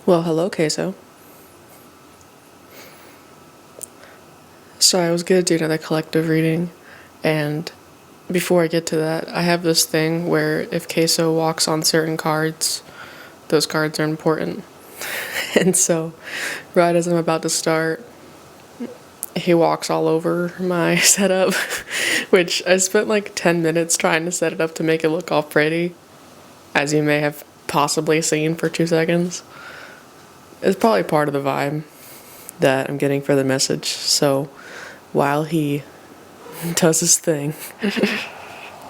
Well, hello, Queso. So I was gonna do another collective reading, and before I get to that, I have this thing where if Queso walks on certain cards, those cards are important. And so, right as I'm about to start, he walks all over my setup, which I spent like 10 minutes trying to set it up to make it look all pretty, as you may have possibly seen for 2 seconds. It's probably part of the vibe that I'm getting for the message, so while he does his thing.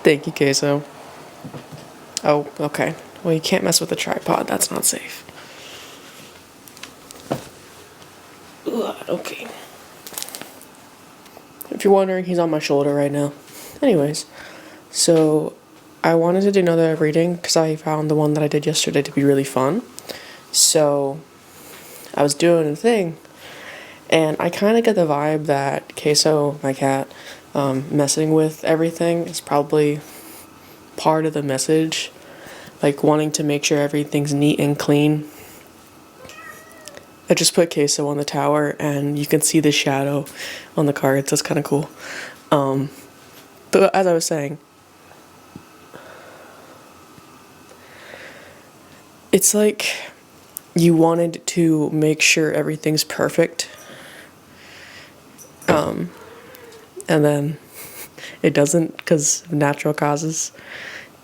Thank you, Queso. Oh, okay. Well, you can't mess with the tripod. That's not safe. Ugh, okay. If you're wondering, he's on my shoulder right now. Anyways, so I wanted to do another reading because I found the one that I did yesterday to be really fun. So I was doing a thing, and I kind of get the vibe that Queso, my cat, messing with everything is probably part of the message, like wanting to make sure everything's neat and clean. I just put Queso on the tower, and you can see the shadow on the cards. That's kind of cool. But as I was saying, it's like you wanted to make sure everything's perfect, and then it doesn't because of natural causes.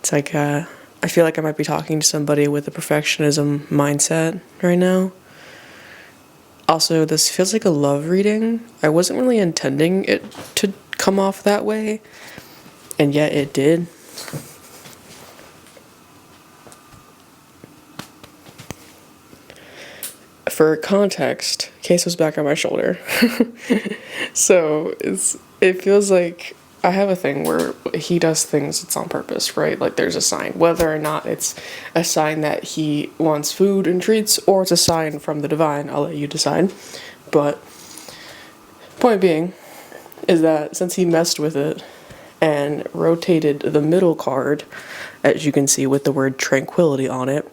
It's like, I feel like I might be talking to somebody with a perfectionism mindset right now. Also, this feels like a love reading. I wasn't really intending it to come off that way, and yet it did. For context, Queso's back on my shoulder. So it feels like I have a thing where he does things, it's on purpose, right? Like there's a sign, whether or not it's a sign that he wants food and treats or it's a sign from the divine, I'll let you decide. But point being is that since he messed with it and rotated the middle card, as you can see with the word tranquility on it,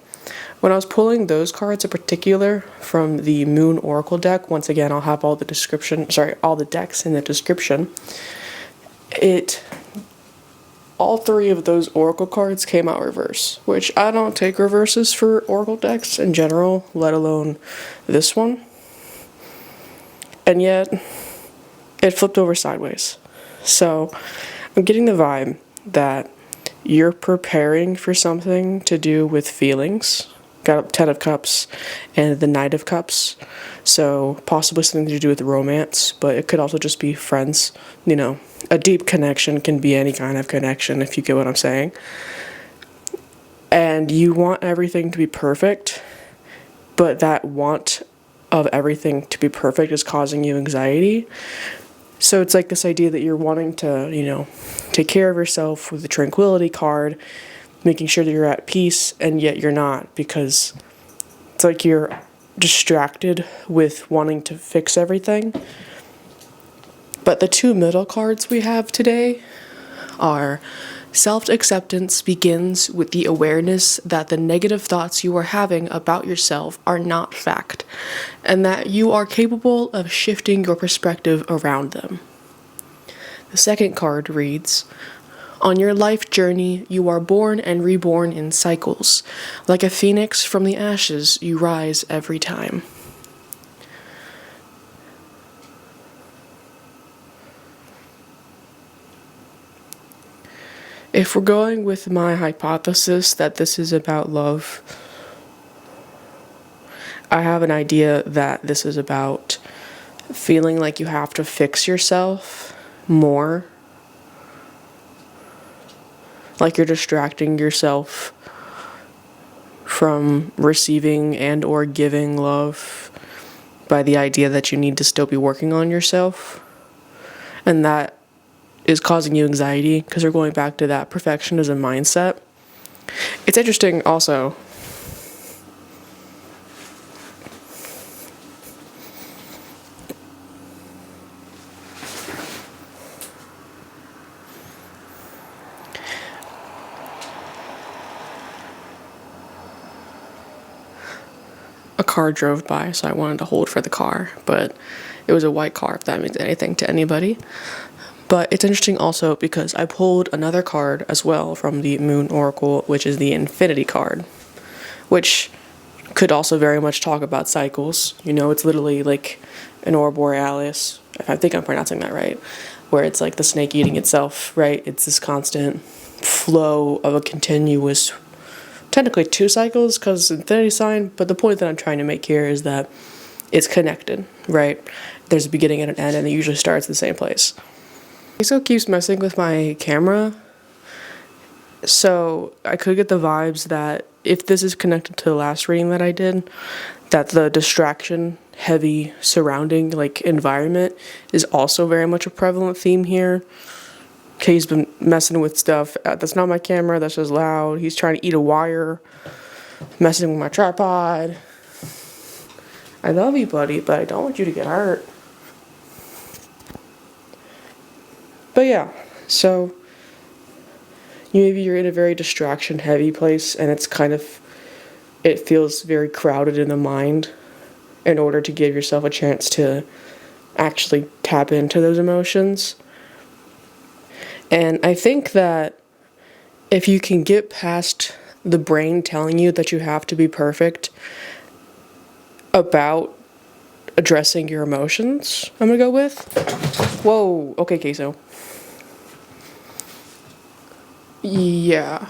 when I was pulling those cards in particular from the Moon Oracle deck, once again I'll have all the decks in the description. All three of those Oracle cards came out reverse, which I don't take reverses for Oracle decks in general, let alone this one. And yet, it flipped over sideways. So, I'm getting the vibe that you're preparing for something to do with feelings. Got 10 of Cups and the Knight of Cups. So possibly something to do with romance, but it could also just be friends. You know, a deep connection can be any kind of connection, if you get what I'm saying. And you want everything to be perfect, but that want of everything to be perfect is causing you anxiety. So it's like this idea that you're wanting to, take care of yourself with the Tranquility card, making sure that you're at peace, and yet you're not, because it's like you're distracted with wanting to fix everything. But the two middle cards we have today are self-acceptance begins with the awareness that the negative thoughts you are having about yourself are not fact, and that you are capable of shifting your perspective around them. The second card reads, on your life journey, you are born and reborn in cycles. Like a phoenix from the ashes, you rise every time. If we're going with my hypothesis that this is about love, I have an idea that this is about feeling like you have to fix yourself more. Like you're distracting yourself from receiving and or giving love by the idea that you need to still be working on yourself. And that is causing you anxiety because you're going back to that perfectionism mindset. It's interesting also. a car drove by, so I wanted to hold for the car, but it was a white car, if that means anything to anybody. But it's interesting also because I pulled another card as well from the Moon Oracle, which is the Infinity card, which could also very much talk about cycles. You know, it's literally like an Aurora Borealis, if I think I'm pronouncing that right, where it's like the snake eating itself, right? It's this constant flow of a continuous, technically 2 cycles because infinity sign, but the point that I'm trying to make here is that it's connected, right? There's a beginning and an end, and it usually starts at the same place. It still keeps messing with my camera, so I could get the vibes that if this is connected to the last reading that I did, that the distraction heavy surrounding like environment is also very much a prevalent theme here. Okay, he's been messing with stuff. That's not my camera, that's just loud. He's trying to eat a wire, messing with my tripod. I love you, buddy, but I don't want you to get hurt. But yeah, so maybe you're in a very distraction heavy place and it feels very crowded in the mind in order to give yourself a chance to actually tap into those emotions. And I think that if you can get past the brain telling you that you have to be perfect about addressing your emotions, I'm gonna go with. Whoa, okay, queso. Yeah.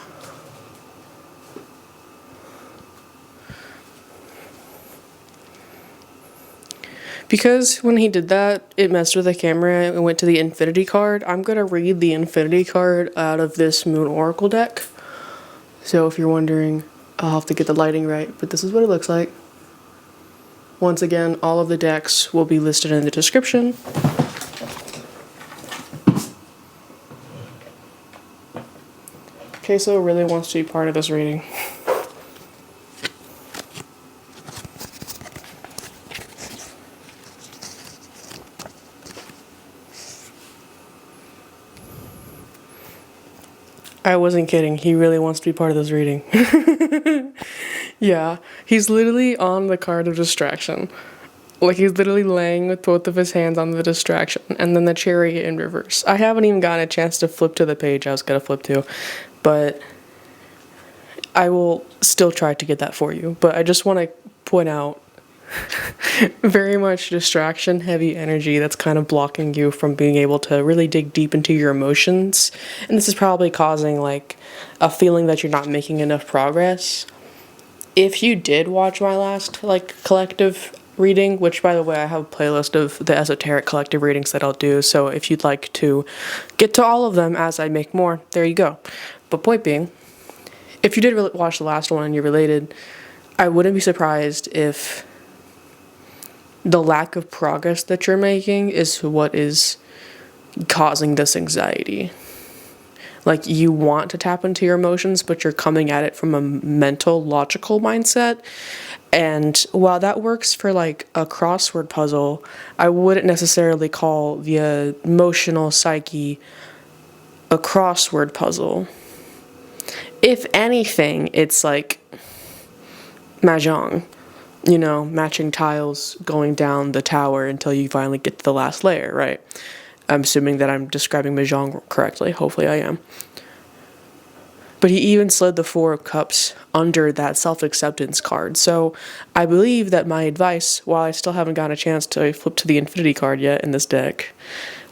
Because when he did that, it messed with the camera and went to the Infinity card. I'm gonna read the Infinity card out of this Moon Oracle deck. So if you're wondering, I'll have to get the lighting right, but this is what it looks like. Once again, all of the decks will be listed in the description. Queso really wants to be part of this reading. I wasn't kidding. He really wants to be part of this reading. Yeah, he's literally on the card of distraction. Like, he's literally laying with both of his hands on the distraction, and then the chariot in reverse. I haven't even gotten a chance to flip to the page I was gonna flip to, but I will still try to get that for you. But I just want to point out very much distraction heavy energy that's kind of blocking you from being able to really dig deep into your emotions, and this is probably causing like a feeling that you're not making enough progress. If you did watch my last like collective reading, which by the way I have a playlist of the esoteric collective readings that I'll do, so if you'd like to get to all of them as I make more, there you go. But point being, if you did watch the last one and you're related, I wouldn't be surprised if the lack of progress that you're making is what is causing this anxiety. Like, you want to tap into your emotions, but you're coming at it from a mental, logical mindset. And while that works for like a crossword puzzle, I wouldn't necessarily call the emotional psyche a crossword puzzle. If anything, it's like mahjong. You know, matching tiles going down the tower until you finally get to the last layer, right? I'm assuming that I'm describing mahjong correctly. Hopefully I am. But he even slid the 4 of Cups under that self-acceptance card. So I believe that my advice, while I still haven't gotten a chance to flip to the Infinity card yet in this deck,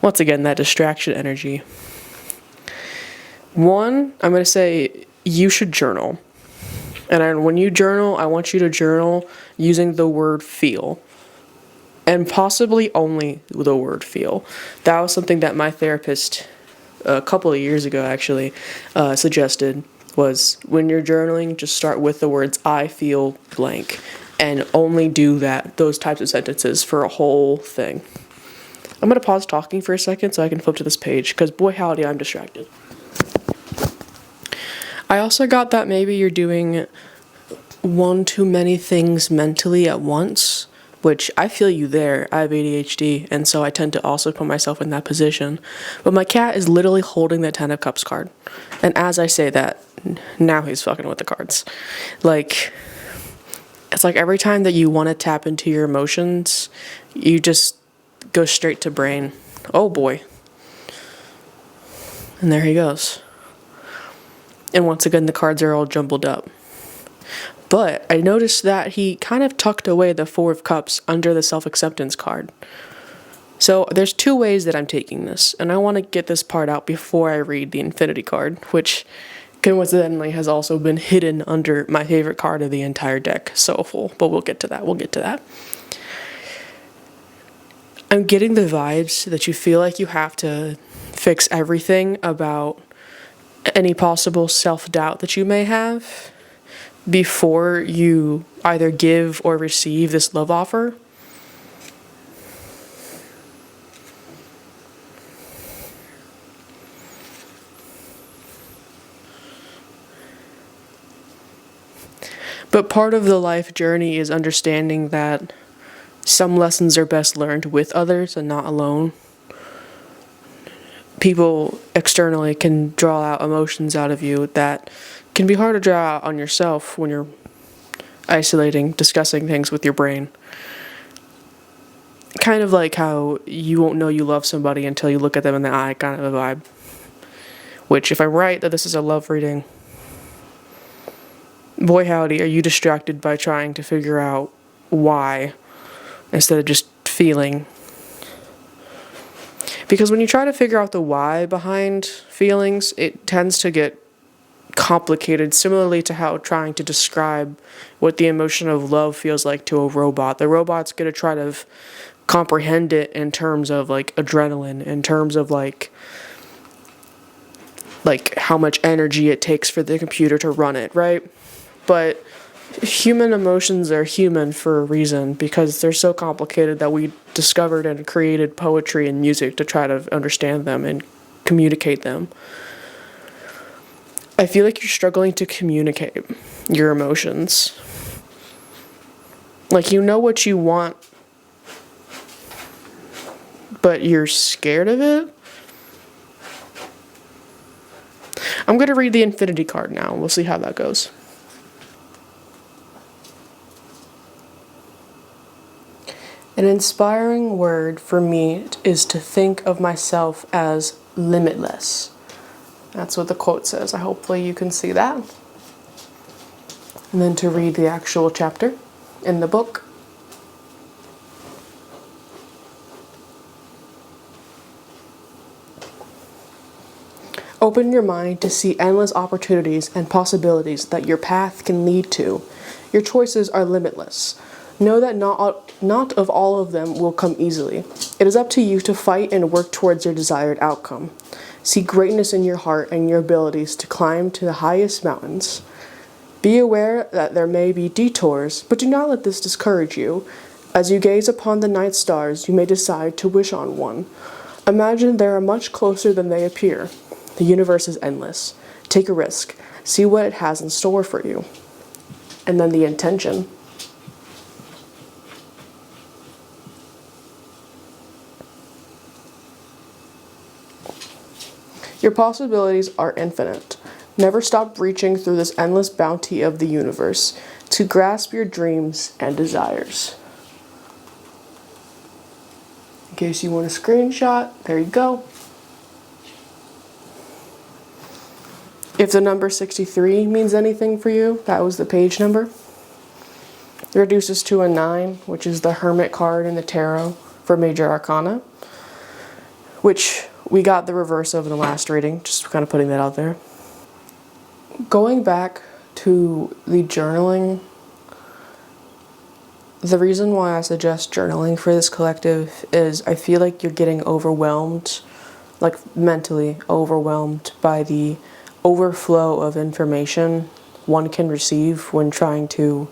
once again, that distraction energy. One, I'm going to say you should journal. And when you journal, I want you to journal using the word feel. And possibly only the word feel. That was something that my therapist, a couple of years ago actually, suggested, was when you're journaling, just start with the words, I feel blank. And only do those types of sentences for a whole thing. I'm going to pause talking for a second so I can flip to this page, because boy howdy, I'm distracted. I also got that maybe you're doing one too many things mentally at once, which I feel you there. I have ADHD, and so I tend to also put myself in that position. But my cat is literally holding the 10 of Cups card. And as I say that, now he's fucking with the cards. Like, It's like every time that you want to tap into your emotions, you just go straight to brain. Oh boy. And there he goes. And once again, the cards are all jumbled up. But I noticed that he kind of tucked away the Four of Cups under the self-acceptance card. So there's two ways that I'm taking this, and I want to get this part out before I read the Infinity card, which coincidentally has also been hidden under my favorite card of the entire deck, Soulful, but we'll get to that. I'm getting the vibes that you feel like you have to fix everything about any possible self-doubt that you may have before you either give or receive this love offer. But part of the life journey is understanding that some lessons are best learned with others and not alone. People externally can draw out emotions out of you that can be hard to draw out on yourself when you're isolating, discussing things with your brain. Kind of like how you won't know you love somebody until you look at them in the eye, kind of a vibe. Which, if I'm right that this is a love reading, boy howdy, are you distracted by trying to figure out why instead of just feeling. Because when you try to figure out the why behind feelings, it tends to get complicated, similarly to how trying to describe what the emotion of love feels like to a robot. The robot's going to try to comprehend it in terms of like adrenaline, in terms of like how much energy it takes for the computer to run it, right? But human emotions are human for a reason, because they're so complicated that we discovered and created poetry and music to try to understand them and communicate them. I feel like you're struggling to communicate your emotions. Like, you know what you want, but you're scared of it. I'm going to read the Infinity card now. We'll see how that goes. An inspiring word for me is to think of myself as limitless. That's what the quote says. Hopefully you can see that. And then to read the actual chapter in the book. Open your mind to see endless opportunities and possibilities that your path can lead to. Your choices are limitless. Know that not of all of them will come easily. It is up to you to fight and work towards your desired outcome. See greatness in your heart and your abilities to climb to the highest mountains. Be aware that there may be detours, but do not let this discourage you. As you gaze upon the night stars, you may decide to wish on one. Imagine they are much closer than they appear. The universe is endless. Take a risk. See what it has in store for you. And then the intention. Your possibilities are infinite. Never stop reaching through this endless bounty of the universe to grasp your dreams and desires. In case you want a screenshot, there you go. If the number 63 means anything for you, that was the page number. It reduces to a 9, which is the Hermit card in the tarot for Major Arcana, which we got the reverse of in the last reading, just kind of putting that out there. Going back to the journaling, the reason why I suggest journaling for this collective is I feel like you're getting overwhelmed, like mentally overwhelmed by the overflow of information one can receive when trying to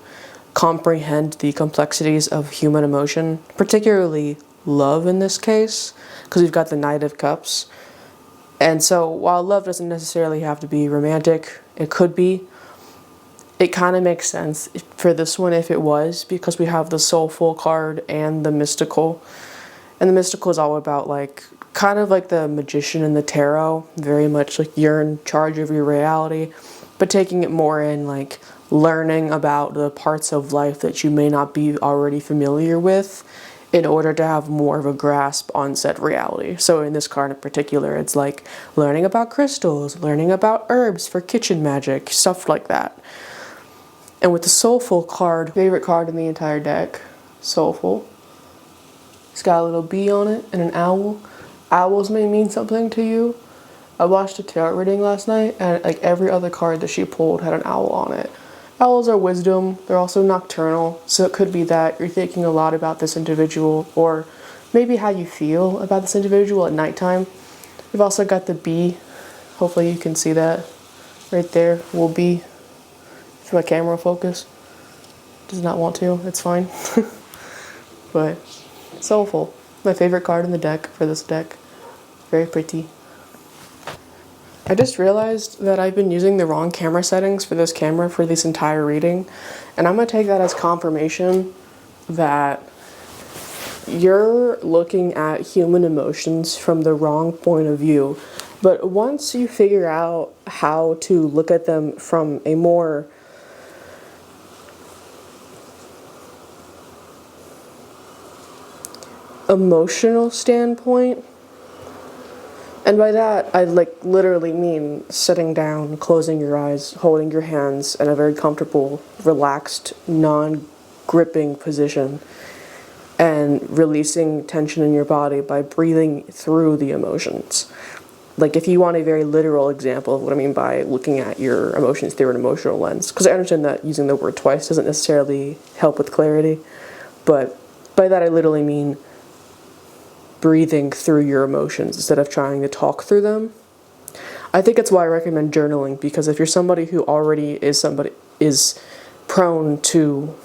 comprehend the complexities of human emotion, particularly love in this case, because we've got the Knight of Cups. And so while love doesn't necessarily have to be romantic, it could be. It kind of makes sense for this one if it was, because we have the Soulful card and the Mystical. And the Mystical is all about like kind of like the Magician in the tarot, very much like you're in charge of your reality. but taking it more in like learning about the parts of life that you may not be already familiar with in order to have more of a grasp on said reality. So in this card in particular, it's like learning about crystals, learning about herbs for kitchen magic, stuff like that. And with the Soulful card, favorite card in the entire deck, Soulful. It's got a little bee on it and an owl. Owls may mean something to you. I watched a tarot reading last night, and like every other card that she pulled had an owl on it. Owls are wisdom. They're also nocturnal, so it could be that you're thinking a lot about this individual, or maybe how you feel about this individual at nighttime. We've also got the bee. Hopefully you can see that right there. Will be. If my camera will focus. Does not want to. It's fine. But Soulful. My favorite card in the deck for this deck. Very pretty. I just realized that I've been using the wrong camera settings for this camera for this entire reading, and I'm going to take that as confirmation that you're looking at human emotions from the wrong point of view. But once you figure out how to look at them from a more emotional standpoint, and by that, I like literally mean sitting down, closing your eyes, holding your hands in a very comfortable, relaxed, non-gripping position, and releasing tension in your body by breathing through the emotions. Like if you want a very literal example of what I mean by looking at your emotions through an emotional lens, because I understand that using the word twice doesn't necessarily help with clarity, but by that I literally mean breathing through your emotions instead of trying to talk through them. I think it's why I recommend journaling, because if you're somebody who already is prone to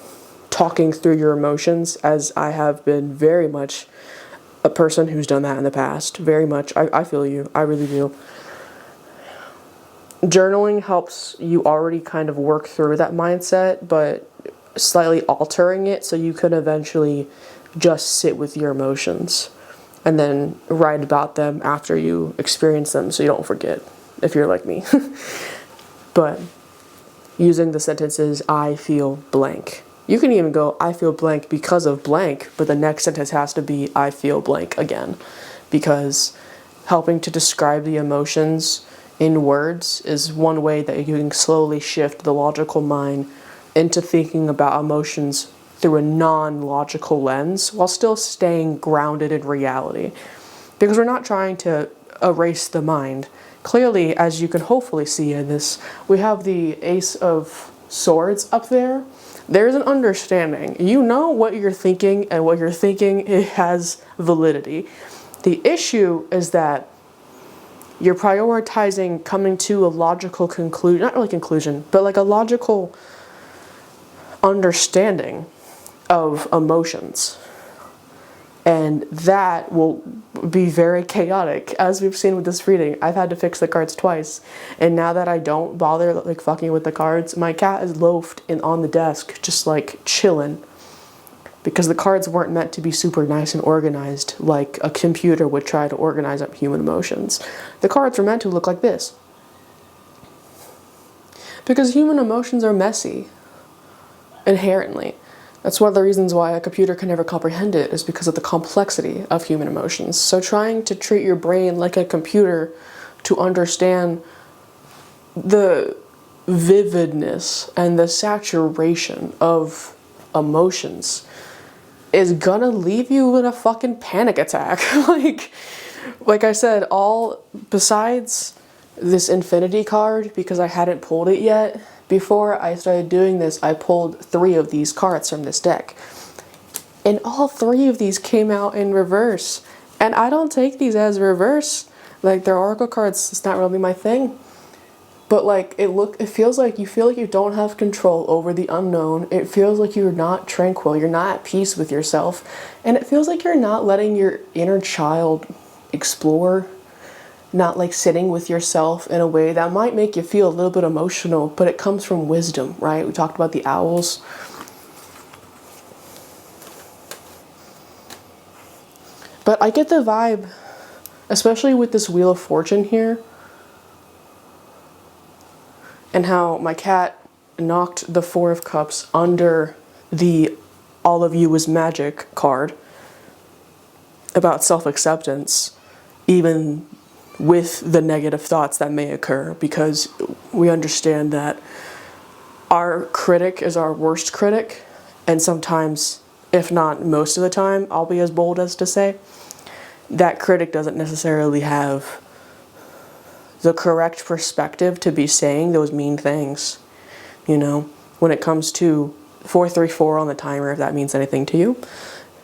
talking through your emotions, as I have been very much a person who's done that in the past, very much, I feel you, I really do. Journaling helps you already kind of work through that mindset, but slightly altering it so you can eventually just sit with your emotions and then write about them after you experience them so you don't forget, if you're like me. But using the sentences, I feel blank. You can even go, I feel blank because of blank, but the next sentence has to be, I feel blank again. Because helping to describe the emotions in words is one way that you can slowly shift the logical mind into thinking about emotions through a non-logical lens while still staying grounded in reality. Because we're not trying to erase the mind. Clearly, as you can hopefully see in this, we have the Ace of Swords up there. There's an understanding. You know what you're thinking, and what you're thinking, it has validity. The issue is that you're prioritizing coming to a logical conclusion, not really conclusion, but like a logical understanding of emotions, and that will be very chaotic. As we've seen with this reading, I've had to fix the cards twice, and now that I don't bother like fucking with the cards, my cat is loafed on the desk just like chilling, because the cards weren't meant to be super nice and organized like a computer would try to organize up human emotions. The cards were meant to look like this, because human emotions are messy inherently. That's one of the reasons why a computer can never comprehend it, is because of the complexity of human emotions. So trying to treat your brain like a computer to understand the vividness and the saturation of emotions is gonna leave you in a fucking panic attack. like I said, all besides this Infinity card, because I hadn't pulled it yet, before I started doing this, I pulled 3 of these cards from this deck. And all 3 of these came out in reverse. And I don't take these as reverse. Like, they're oracle cards, it's not really my thing. But like, it feels like you feel like you don't have control over the unknown. It feels like you're not tranquil, you're not at peace with yourself. And it feels like you're not letting your inner child explore. Not like sitting with yourself in a way that might make you feel a little bit emotional, but it comes from wisdom, right? We talked about the owls. But I get the vibe, especially with this Wheel of Fortune here, and how my cat knocked the Four of Cups under the All of You is Magic card about self-acceptance, even with the negative thoughts that may occur, because we understand that our critic is our worst critic, and sometimes, if not most of the time, I'll be as bold as to say, that critic doesn't necessarily have the correct perspective to be saying those mean things. You know, when it comes to 434 on the timer, if that means anything to you,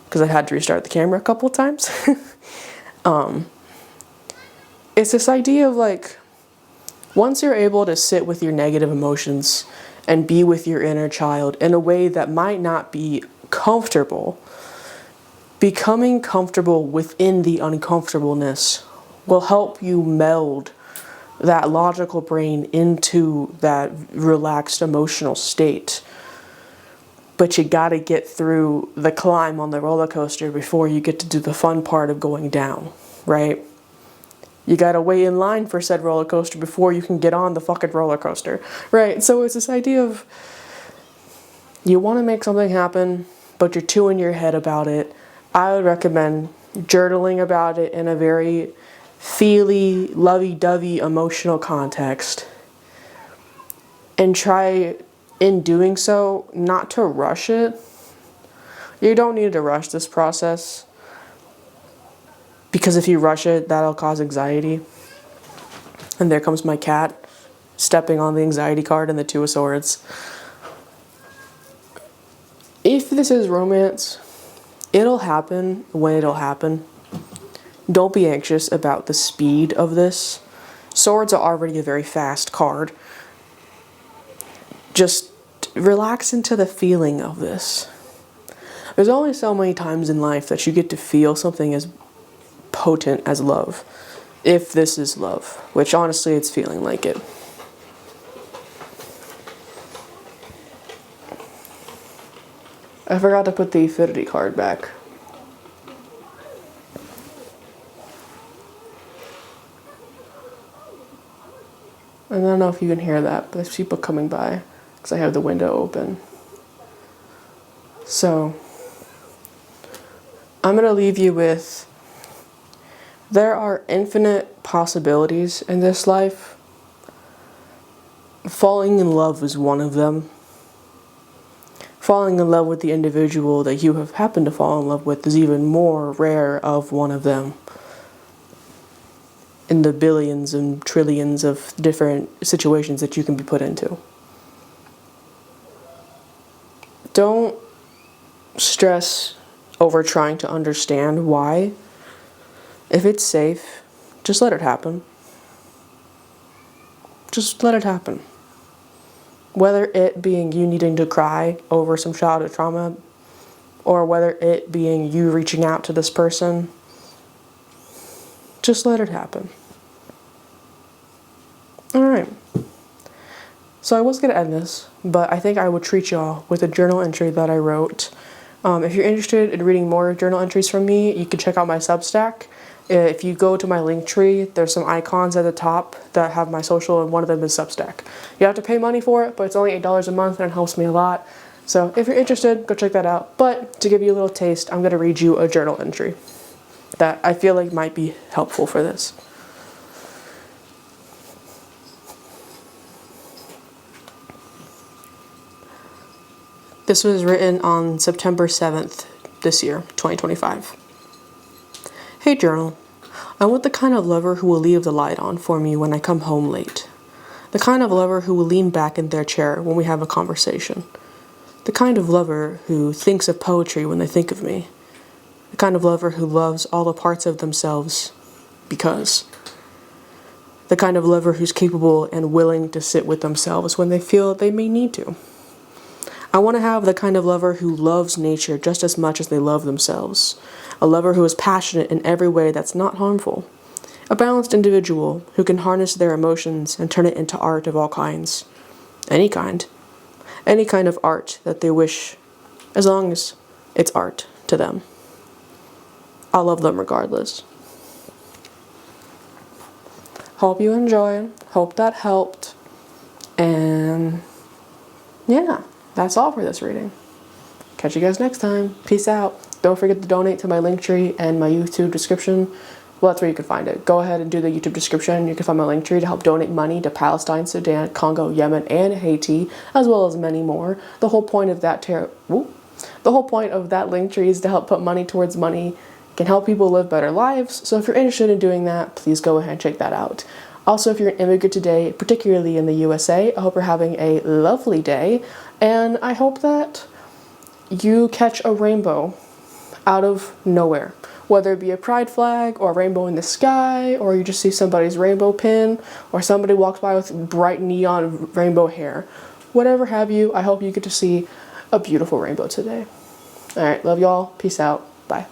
because I had to restart the camera a couple of times. It's this idea of like, once you're able to sit with your negative emotions and be with your inner child in a way that might not be comfortable, becoming comfortable within the uncomfortableness will help you meld that logical brain into that relaxed emotional state. But you gotta get through the climb on the roller coaster before you get to do the fun part of going down, right? You gotta wait in line for said roller coaster before you can get on the fucking roller coaster, right? So it's this idea of, you wanna make something happen, but you're too in your head about it. I would recommend journaling about it in a very feely, lovey-dovey emotional context. And try, in doing so, not to rush it. You don't need to rush this process, because if you rush it, that'll cause anxiety. And there comes my cat, stepping on the anxiety card and the Two of Swords. If this is romance, it'll happen when it'll happen. Don't be anxious about the speed of this. Swords are already a very fast card. Just relax into the feeling of this. There's only so many times in life that you get to feel something as potent as love. If this is love, which honestly it's feeling like it. I forgot to put the affinity card back. I don't know if you can hear that, but there's people coming by because I have the window open. So, I'm going to leave you with, there are infinite possibilities in this life. Falling in love is one of them. Falling in love with the individual that you have happened to fall in love with is even more rare of one of them. In the billions and trillions of different situations that you can be put into. Don't stress over trying to understand why. If it's safe, just let it happen. Just let it happen. Whether it being you needing to cry over some childhood trauma, or whether it being you reaching out to this person, just let it happen. Alright. So I was going to end this, but I think I would treat y'all with a journal entry that I wrote. If you're interested in reading more journal entries from me, you can check out my Substack. If you go to my linktree, there's some icons at the top that have my social, and one of them is Substack. You have to pay money for it, but it's only $8 a month and it helps me a lot. So if you're interested, go check that out. But to give you a little taste, I'm going to read you a journal entry that I feel like might be helpful for this. This was written on September 7th this year, 2025. Hey journal, I want the kind of lover who will leave the light on for me when I come home late. The kind of lover who will lean back in their chair when we have a conversation. The kind of lover who thinks of poetry when they think of me. The kind of lover who loves all the parts of themselves because. The kind of lover who's capable and willing to sit with themselves when they feel they may need to. I want to have the kind of lover who loves nature just as much as they love themselves. A lover who is passionate in every way that's not harmful. A balanced individual who can harness their emotions and turn it into art of all kinds. Any kind. Any kind of art that they wish, as long as it's art to them. I'll love them regardless. Hope you enjoy. Hope that helped. And yeah, that's all for this reading. Catch you guys next time. Peace out. Don't forget to donate to my Linktree and my YouTube description. Well, that's where you can find it. Go ahead and do the YouTube description. You can find my Linktree to help donate money to Palestine, Sudan, Congo, Yemen, and Haiti, as well as many more. The whole point of that Linktree is to help put money towards money, can help people live better lives. So if you're interested in doing that, please go ahead and check that out. Also, if you're an immigrant today, particularly in the USA, I hope you're having a lovely day, and I hope that you catch a rainbow out of nowhere. Whether it be a pride flag or a rainbow in the sky, or you just see somebody's rainbow pin, or somebody walks by with bright neon rainbow hair. Whatever have you, I hope you get to see a beautiful rainbow today. Alright, love y'all. Peace out. Bye.